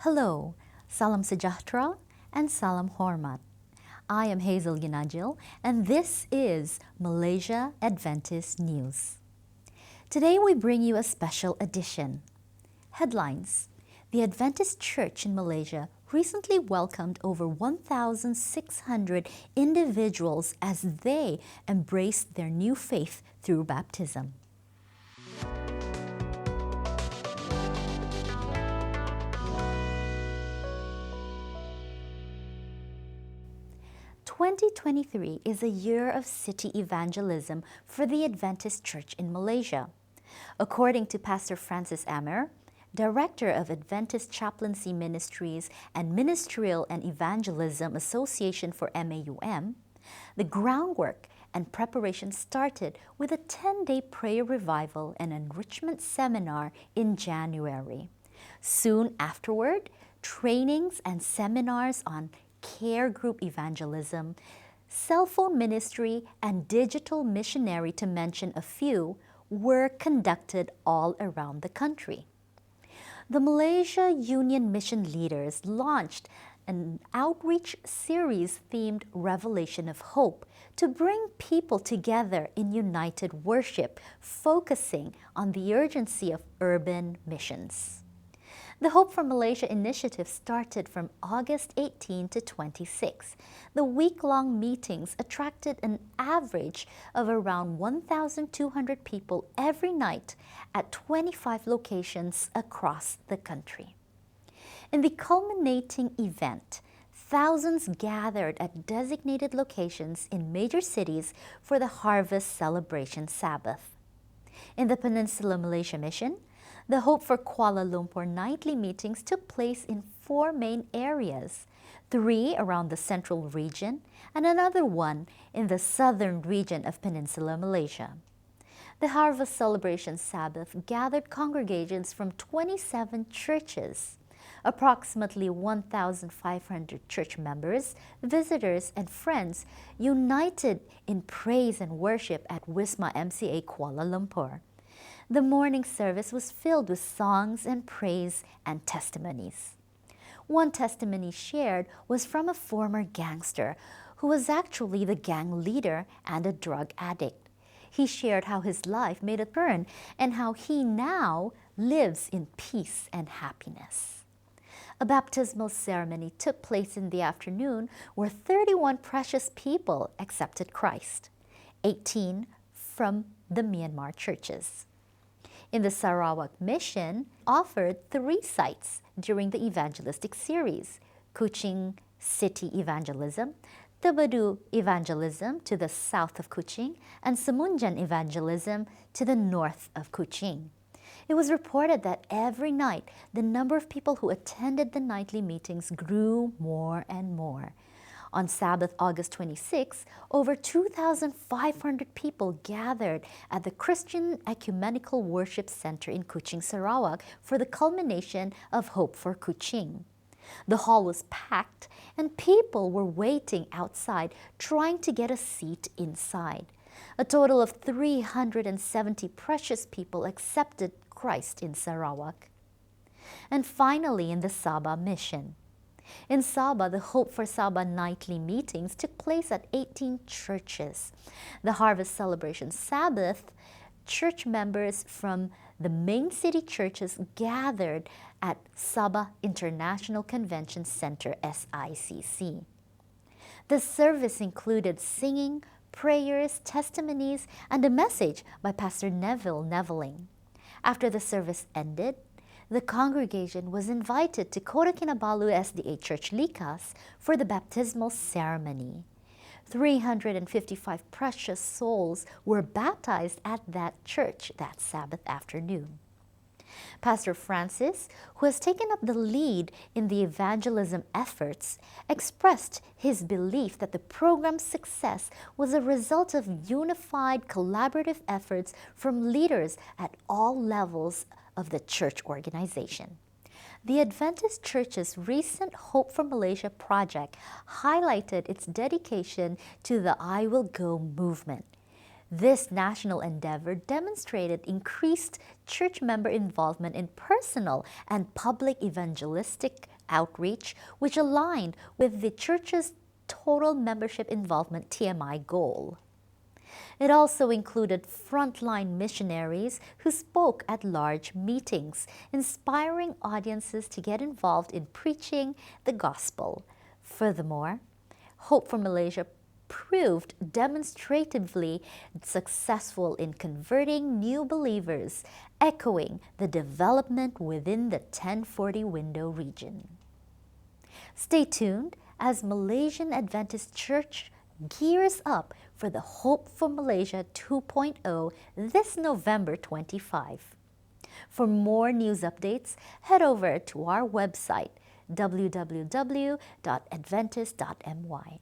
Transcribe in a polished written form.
Hello, Salam Sejahtera and Salam Hormat. I am Hazel and this is Malaysia Adventist News. Today we bring you a special edition. Headlines: The Adventist Church in Malaysia recently welcomed over 1,600 individuals as they embraced their new faith through baptism. 2023 is a year of city evangelism for the Adventist Church in Malaysia. According to Pastor Francis Amer, Director of Adventist Chaplaincy Ministries and Ministerial and Evangelism Association for MAUM, the groundwork and preparation started with a 10-day prayer revival and enrichment seminar in January. Soon afterward, trainings and seminars on care group evangelism, cell phone ministry, and digital missionary, to mention a few, were conducted all around the country. The Malaysia Union Mission leaders launched an outreach series themed Revelation of Hope to bring people together in united worship, focusing on the urgency of urban missions. The Hope for Malaysia initiative started from August 18 to 26. The week-long meetings attracted an average of around 1,200 people every night at 25 locations across the country. In the culminating event, thousands gathered at designated locations in major cities for the Harvest Celebration Sabbath. In the Peninsular Malaysia Mission, the Hope for Kuala Lumpur nightly meetings took place in 4 main areas, 3 around the central region and another one in the southern region of Peninsular Malaysia. The Harvest Celebration Sabbath gathered congregations from 27 churches. Approximately 1,500 church members, visitors, and friends united in praise and worship at Wisma MCA Kuala Lumpur. The morning service was filled with songs and praise and testimonies. One testimony shared was from a former gangster who was actually the gang leader and a drug addict. He shared how his life made a turn and how he now lives in peace and happiness. A baptismal ceremony took place in the afternoon where 31 precious people accepted Christ, 18 from the Myanmar churches. In the Sarawak Mission, offered 3 sites during the evangelistic series: Kuching City Evangelism, Tebadu Evangelism to the south of Kuching, and Semunjan Evangelism to the north of Kuching. It was reported that every night, the number of people who attended the nightly meetings grew more and more. On Sabbath, August 26, over 2,500 people gathered at the Christian Ecumenical Worship Center in Kuching, Sarawak for the culmination of Hope for Kuching. The hall was packed and people were waiting outside trying to get a seat inside. A total of 370 precious people accepted Christ in Sarawak. And finally, in the Sabah Mission. In Sabah, the Hope for Sabah nightly meetings took place at 18 churches. The Harvest Celebration Sabbath, church members from the main city churches gathered at Sabah International Convention Center, SICC. The service included singing, prayers, testimonies, and a message by Pastor Neville Neveling. After the service ended, the congregation was invited to Kota Kinabalu SDA Church Likas for the baptismal ceremony. 355 precious souls were baptized at that church that Sabbath afternoon. Pastor Francis, who has taken up the lead in the evangelism efforts, expressed his belief that the program's success was a result of unified, collaborative efforts from leaders at all levels of the church organization. The Adventist Church's recent Hope for Malaysia project highlighted its dedication to the I Will Go movement. This national endeavor demonstrated increased church member involvement in personal and public evangelistic outreach, which aligned with the church's total membership involvement TMI goal. It also included frontline missionaries who spoke at large meetings, inspiring audiences to get involved in preaching the gospel. Furthermore, Hope for Malaysia proved demonstratively successful in converting new believers, echoing the development within the 1040 window region. Stay tuned as Malaysian Adventist Church gears up for the Hope for Malaysia 2.0 this November 25. For more news updates, head over to our website www.adventist.my.